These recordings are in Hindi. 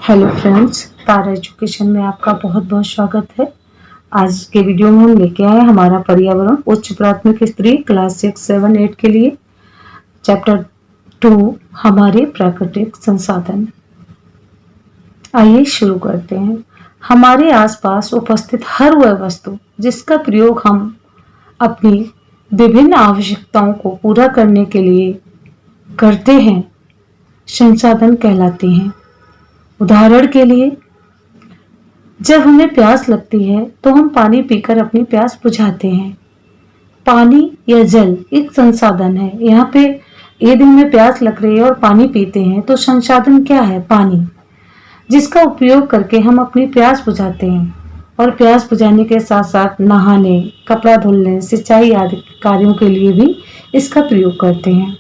हेलो फ्रेंड्स, तारा एजुकेशन में आपका बहुत बहुत स्वागत है। आज के वीडियो में हम लेके आए हमारा पर्यावरण उच्च प्राथमिक स्तरीय क्लास 6, 7, 8 के लिए चैप्टर 2 हमारे प्राकृतिक संसाधन। आइए शुरू करते हैं। हमारे आसपास उपस्थित हर वह वस्तु जिसका प्रयोग हम अपनी विभिन्न आवश्यकताओं को पूरा करने के लिए करते हैं संसाधन कहलाते हैं। उदाहरण के लिए, जब हमें प्यास लगती है तो हम पानी पीकर अपनी प्यास बुझाते हैं। पानी या जल एक संसाधन है। यहाँ पे ये दिन में प्यास लग रही है और पानी पीते हैं तो संसाधन क्या है? पानी, जिसका उपयोग करके हम अपनी प्यास बुझाते हैं और प्यास बुझाने के साथ साथ नहाने, कपड़ा धुलने, सिंचाई आदि कार्यों के लिए भी इसका प्रयोग करते हैं।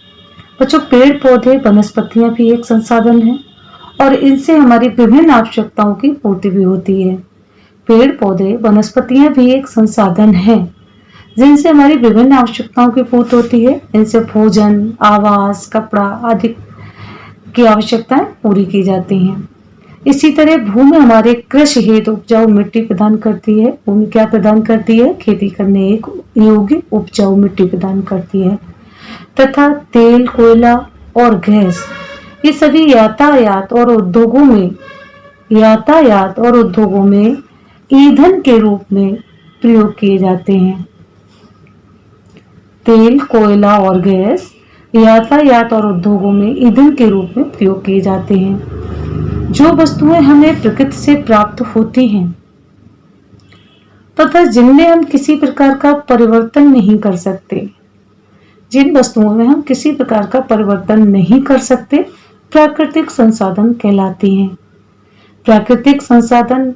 बच्चों, पेड़ पौधे वनस्पतियां भी एक संसाधन है और इनसे हमारी विभिन्न आवश्यकताओं की पूर्ति भी होती है। पेड़ पौधे वनस्पतियां भी एक संसाधन है जिनसे हमारी विभिन्न आवश्यकताओं की पूर्ति होती है। इनसे भोजन, आवास, कपड़ा आदि की आवश्यकताएं पूरी की जाती हैं। इसी तरह भूमि हमारे कृषि हेतु उपजाऊ मिट्टी प्रदान करती है। भूमि क्या प्रदान करती है? खेती करने एक योग्य उपजाऊ मिट्टी प्रदान करती है। तथा तेल, कोयला और गैस ये सभी यातायात और उद्योगों में ईंधन के रूप में प्रयोग किए जाते हैं। तेल, कोयला और गैस यातायात और उद्योगों में ईंधन के रूप में प्रयोग किए जाते हैं। जो वस्तुएं हमें प्रकृति से प्राप्त होती हैं तथा जिनमें हम किसी प्रकार का परिवर्तन नहीं कर सकते, जिन वस्तुओं में हम किसी प्रकार का परिवर्तन नहीं कर सकते, प्राकृतिक संसाधन कहलाती हैं। प्राकृतिक संसाधन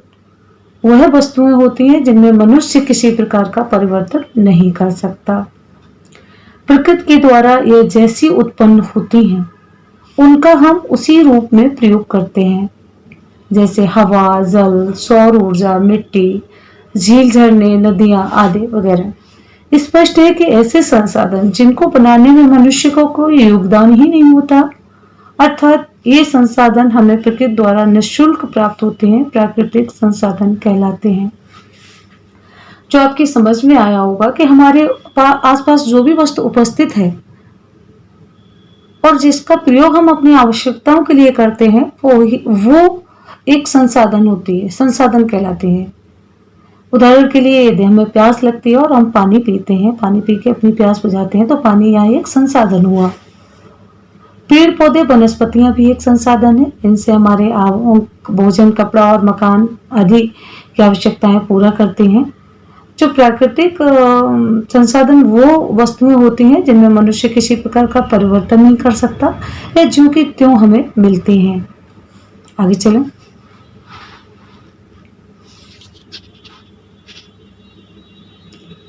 वह वस्तुएं होती हैं जिनमें मनुष्य किसी प्रकार का परिवर्तन नहीं कर सकता। प्रकृति के द्वारा ये जैसी उत्पन्न होती हैं उनका हम उसी रूप में प्रयोग करते हैं, जैसे हवा, जल, सौर ऊर्जा, मिट्टी, झील, झरने, नदियां आदि वगैरह। स्पष्ट है कि ऐसे संसाधन जिनको बनाने में मनुष्य को कोई योगदान ही नहीं होता, अर्थात ये संसाधन हमें प्रकृति द्वारा निःशुल्क प्राप्त होते हैं, प्राकृतिक संसाधन कहलाते हैं। जो आपकी समझ में आया होगा कि हमारे आसपास जो भी वस्तु उपस्थित है और जिसका प्रयोग हम अपनी आवश्यकताओं के लिए करते हैं वो एक संसाधन होती है, संसाधन कहलाते हैं। उदाहरण के लिए, यदि हमें प्यास लगती है और हम पानी पीते हैं, पानी पी के अपनी प्यास बुझाते हैं तो पानी यहाँ एक संसाधन हुआ। पेड़ पौधे वनस्पतियां भी एक संसाधन है। इनसे हमारे भोजन, कपड़ा और मकान आदि की आवश्यकताएं पूरा करते हैं। जो प्राकृतिक संसाधन वो वस्तुएं होती हैं जिनमें मनुष्य किसी प्रकार का परिवर्तन नहीं कर सकता या जो कि त्यों हमें मिलती हैं। आगे चलें।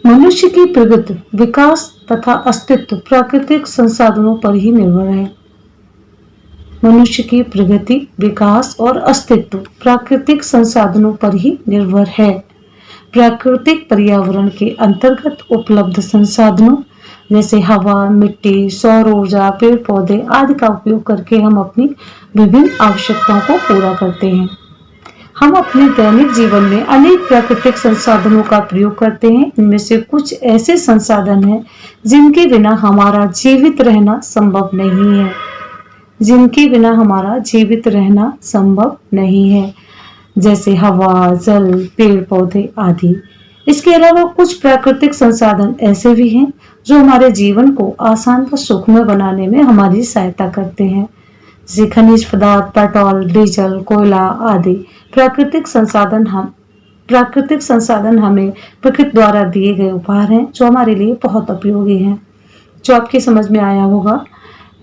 मनुष्य की प्रगति, विकास तथा अस्तित्व प्राकृतिक संसाधनों पर ही निर्भर है। मनुष्य की प्रगति, विकास और अस्तित्व प्राकृतिक संसाधनों पर ही निर्भर है। प्राकृतिक पर्यावरण के अंतर्गत उपलब्ध संसाधनों जैसे हवा, मिट्टी, सौर ऊर्जा, पेड़ पौधे आदि का उपयोग करके हम अपनी विभिन्न आवश्यकताओं को पूरा करते हैं। हम अपने दैनिक जीवन में अनेक प्राकृतिक संसाधनों का प्रयोग करते हैं। इनमें से कुछ ऐसे संसाधन हैं जिनके बिना हमारा जीवित रहना संभव नहीं है, जैसे हवा, जल, पेड़ पौधे आदि। इसके अलावा कुछ प्राकृतिक संसाधन ऐसे भी हैं जो हमारे जीवन को आसान व सुखमय बनाने में हमारी सहायता करते हैं, जैसे खनिज पदार्थ, पेट्रोल, डीजल, कोयला आदि। प्राकृतिक संसाधन हमें प्रकृति द्वारा दिए गए उपहार हैं जो हमारे लिए बहुत उपयोगी हैं। जो आपकी समझ में आया होगा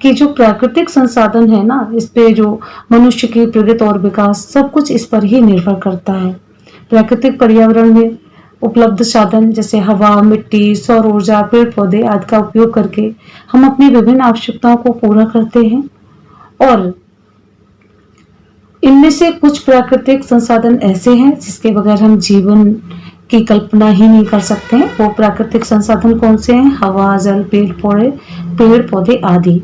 कि जो प्राकृतिक संसाधन है ना, इस पे जो मनुष्य की प्रगति और विकास सब कुछ इस पर ही निर्भर करता है। प्राकृतिक पर्यावरण में उपलब्ध साधन जैसे हवा, मिट्टी, सौर ऊर्जा, पेड़ पौधे आदि का उपयोग करके हम अपनी विभिन्न आवश्यकताओं को पूरा करते हैं। और इनमें से कुछ प्राकृतिक संसाधन ऐसे हैं जिसके बगैर हम जीवन की कल्पना ही नहीं कर सकते हैं। वो प्राकृतिक संसाधन कौन से हैं? हवा, जल, पेड़ पौधे आदि।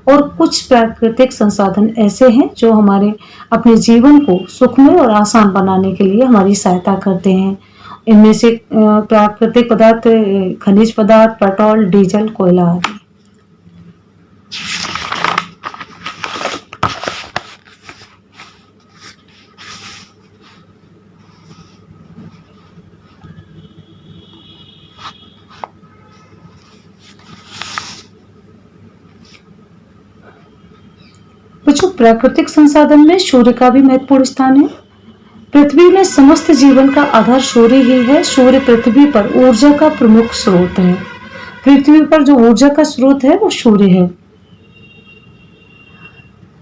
और कुछ प्राकृतिक संसाधन ऐसे हैं जो हमारे अपने जीवन को सुखमय और आसान बनाने के लिए हमारी सहायता करते हैं। इनमें से प्राकृतिक पदार्थ, खनिज पदार्थ, पेट्रोल, डीजल, कोयला आदि। बच्चों, प्राकृतिक संसाधन में सूर्य का भी महत्वपूर्ण स्थान है। पृथ्वी में समस्त जीवन का आधार सूर्य ही है। सूर्य पृथ्वी पर ऊर्जा का प्रमुख स्रोत है। पृथ्वी पर जो ऊर्जा का स्रोत है वो सूर्य है।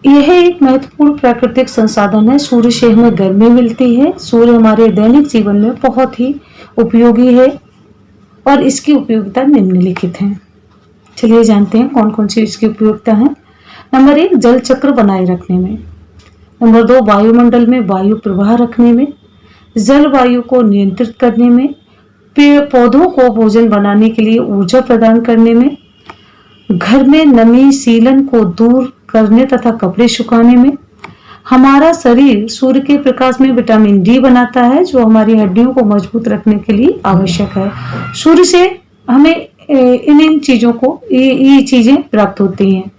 यह एक महत्वपूर्ण प्राकृतिक संसाधन है। सूर्य से हमें गर्मी मिलती है। सूर्य हमारे दैनिक जीवन में बहुत ही उपयोगी है और इसकी उपयोगिता निम्नलिखित है। चलिए जानते हैं कौन कौन सी इसकी उपयोगिता है। नंबर 1, जल चक्र बनाए रखने में। नंबर 2, वायुमंडल में वायु प्रवाह रखने में। जलवायु को नियंत्रित करने में। पेड़ पौधों को भोजन बनाने के लिए ऊर्जा प्रदान करने में। घर में नमी सीलन को दूर करने तथा कपड़े सुखाने में। हमारा शरीर सूर्य के प्रकाश में विटामिन डी बनाता है जो हमारी हड्डियों को मजबूत रखने के लिए आवश्यक है। सूर्य से हमें इन चीजों को ये चीजें प्राप्त होती हैं।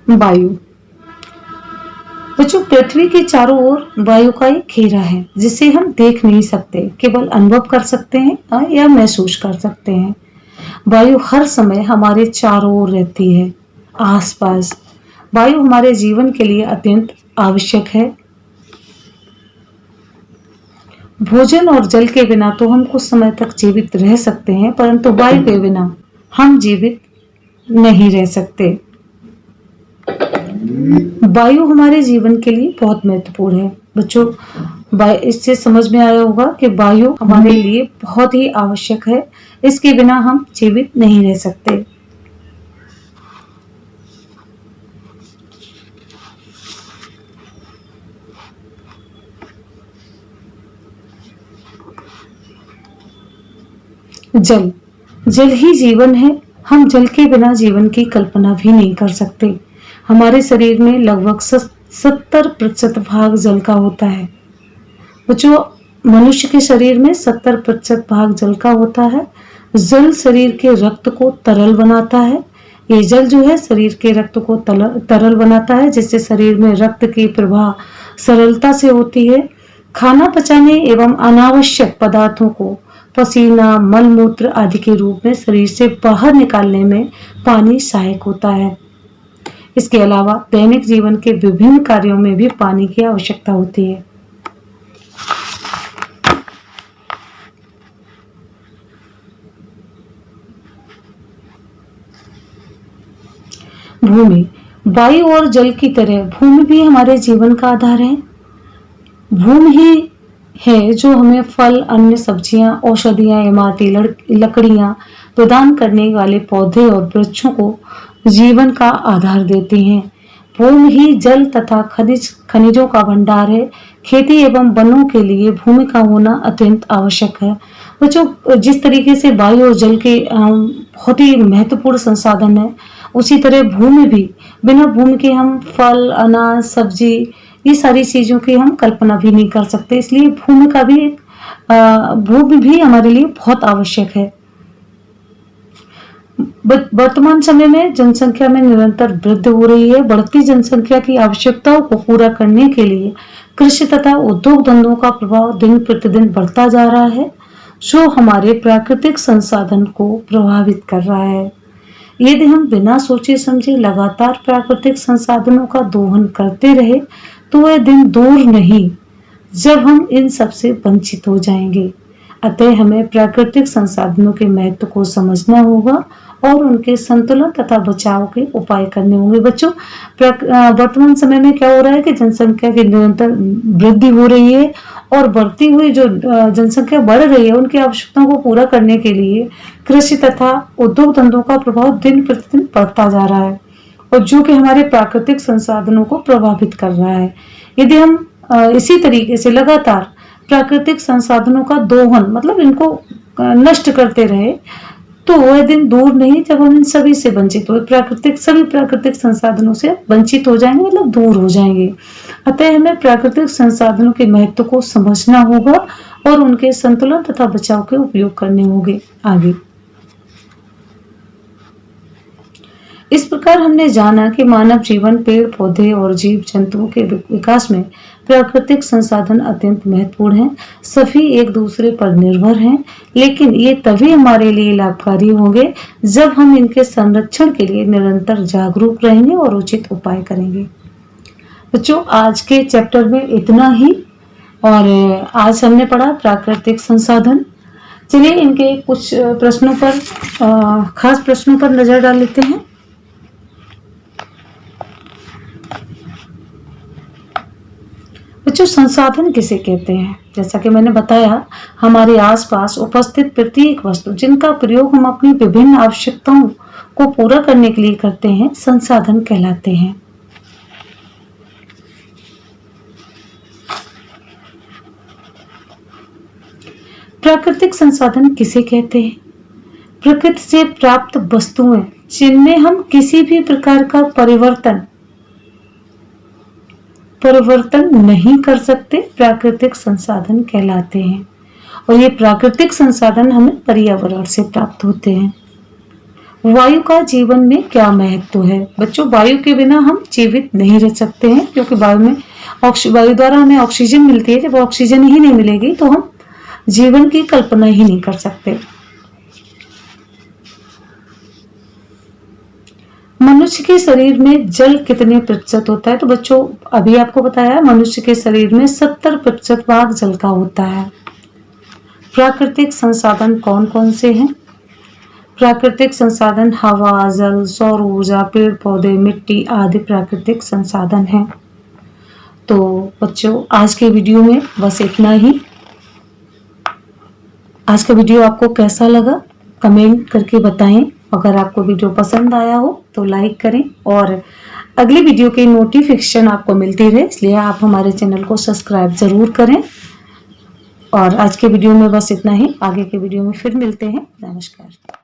वायु। बच्चों, पृथ्वी के चारों ओर वायु का एक घेरा है जिसे हम देख नहीं सकते, केवल अनुभव कर सकते हैं या महसूस कर सकते हैं। वायु हर समय हमारे चारों ओर रहती है, आसपास। वायु हमारे जीवन के लिए अत्यंत आवश्यक है। भोजन और जल के बिना तो हम कुछ समय तक जीवित रह सकते हैं, परंतु वायु के बिना हम जीवित नहीं रह सकते। वायु हमारे जीवन के लिए बहुत महत्वपूर्ण है। बच्चों, इससे समझ में आया होगा कि वायु हमारे लिए बहुत ही आवश्यक है। इसके बिना हम जीवित नहीं रह सकते। जल। जल ही जीवन है। हम जल के बिना जीवन की कल्पना भी नहीं कर सकते। हमारे शरीर में लगभग 70% भाग जल का होता है। बच्चों, मनुष्य के शरीर में 70% भाग जल का होता है। जल शरीर के रक्त को तरल बनाता है। ये जल जो है शरीर के रक्त को तरल बनाता है, जिससे शरीर में रक्त की प्रवाह सरलता से होती है। खाना पचाने एवं अनावश्यक पदार्थों को पसीना, मलमूत्र आदि के रूप में शरीर से बाहर निकालने में पानी सहायक होता है। इसके अलावा दैनिक जीवन के विभिन्न कार्यों में भी पानी की आवश्यकता होती है। भूमि। वायु और जल की तरह भूमि भी हमारे जीवन का आधार है। भूमि ही है जो हमें फल, अन्य सब्जियां, औषधियां, इमारती लकड़ियां प्रदान करने वाले पौधे और वृक्षों को जीवन का आधार देती हैं। भूमि ही जल तथा खनिजों का भंडार है। खेती एवं वनों के लिए भूमि का होना अत्यंत आवश्यक है। बच्चों, जिस तरीके से वायु और जल के बहुत ही महत्वपूर्ण संसाधन है, उसी तरह भूमि भी, बिना भूमि के हम फल, अनाज, सब्जी, ये सारी चीजों की हम कल्पना भी नहीं कर सकते। इसलिए भूमि का भी भूमि भी हमारे लिए बहुत आवश्यक है। वर्तमान समय में जनसंख्या में निरंतर वृद्धि हो रही है। बढ़ती जनसंख्या की आवश्यकताओं को पूरा करने के लिए कृषि तथा उद्योग धंधों का प्रभाव दिन प्रतिदिन बढ़ता जा रहा है, जो हमारे प्राकृतिक संसाधन को प्रभावित कर रहा है। यदि हम बिना सोचे समझे लगातार प्राकृतिक संसाधनों का दोहन करते रहे तो वह दिन दूर नहीं जब हम इन सबसे वंचित हो जाएंगे। अतः हमें प्राकृतिक संसाधनों के महत्व को समझना होगा और उनके संतुलन तथा बचाव के उपाय करने होंगे। बच्चों, वर्तमान समय में क्या हो रहा है कि जनसंख्या की निरंतर वृद्धि हो रही है और बढ़ती हुई जो जनसंख्या बढ़ रही है, उनकी आवश्यकताओं को पूरा करने के लिए कृषि तथा उद्योग धंधों का प्रभाव दिन प्रतिदिन बढ़ता जा रहा है और जो कि हमारे प्राकृतिक संसाधनों को प्रभावित कर रहा है। यदि हम इसी तरीके से लगातार प्राकृतिक संसाधनों का दोहन मतलब इनको नष्ट करते रहे तो वह दिन दूर नहीं जब हम इन सभी से वंचित हुए, सभी प्राकृतिक संसाधनों से वंचित हो जाएंगे, मतलब दूर हो जाएंगे। अतः हमें प्राकृतिक संसाधनों के महत्व को समझना होगा और उनके संतुलन तथा बचाव के उपयोग करने होंगे आगे। इस प्रकार हमने जाना कि मानव जीवन, पेड़ पौधे और जीव जंतुओं के विकास में प्राकृतिक संसाधन अत्यंत महत्वपूर्ण हैं। सभी एक दूसरे पर निर्भर हैं, लेकिन ये तभी हमारे लिए लाभकारी होंगे जब हम इनके संरक्षण के लिए निरंतर जागरूक रहेंगे और उचित उपाय करेंगे। बच्चों, आज के चैप्टर में इतना ही और आज हमने पढ़ा प्राकृतिक संसाधन। चलिए इनके कुछ प्रश्नों पर खास प्रश्नों पर नजर डाल लेते हैं। बच्चों, संसाधन किसे कहते हैं? जैसा कि मैंने बताया, हमारे आसपास उपस्थित प्रत्येक वस्तु जिनका प्रयोग हम अपनी विभिन्न आवश्यकताओं को पूरा करने के लिए करते हैं, संसाधन कहलाते हैं। प्राकृतिक संसाधन किसे कहते हैं? प्रकृति से प्राप्त वस्तुएं जिनमें हम किसी भी प्रकार का परिवर्तन नहीं कर सकते, प्राकृतिक संसाधन कहलाते हैं। और ये प्राकृतिक संसाधन हमें पर्यावरण से प्राप्त होते हैं। वायु का जीवन में क्या महत्व है? बच्चों, वायु के बिना हम जीवित नहीं रह सकते हैं, क्योंकि वायु द्वारा हमें ऑक्सीजन मिलती है। जब ऑक्सीजन ही नहीं मिलेगी तो हम जीवन की कल्पना ही नहीं कर सकते। मनुष्य के शरीर में जल कितने प्रतिशत होता है? तो बच्चों, अभी आपको बताया, मनुष्य के शरीर में 70% भाग जल का होता है। प्राकृतिक संसाधन कौन कौन से हैं? प्राकृतिक संसाधन हवा, जल, सौर ऊर्जा, पेड़ पौधे, मिट्टी आदि प्राकृतिक संसाधन हैं। तो बच्चों, आज के वीडियो में बस इतना ही। आज का वीडियो आपको कैसा लगा कमेंट करके बताएं। अगर आपको वीडियो पसंद आया हो तो लाइक करें और अगली वीडियो की नोटिफिकेशन आपको मिलती रहे, इसलिए आप हमारे चैनल को सब्सक्राइब जरूर करें। और आज के वीडियो में बस इतना ही। आगे के वीडियो में फिर मिलते हैं। नमस्कार।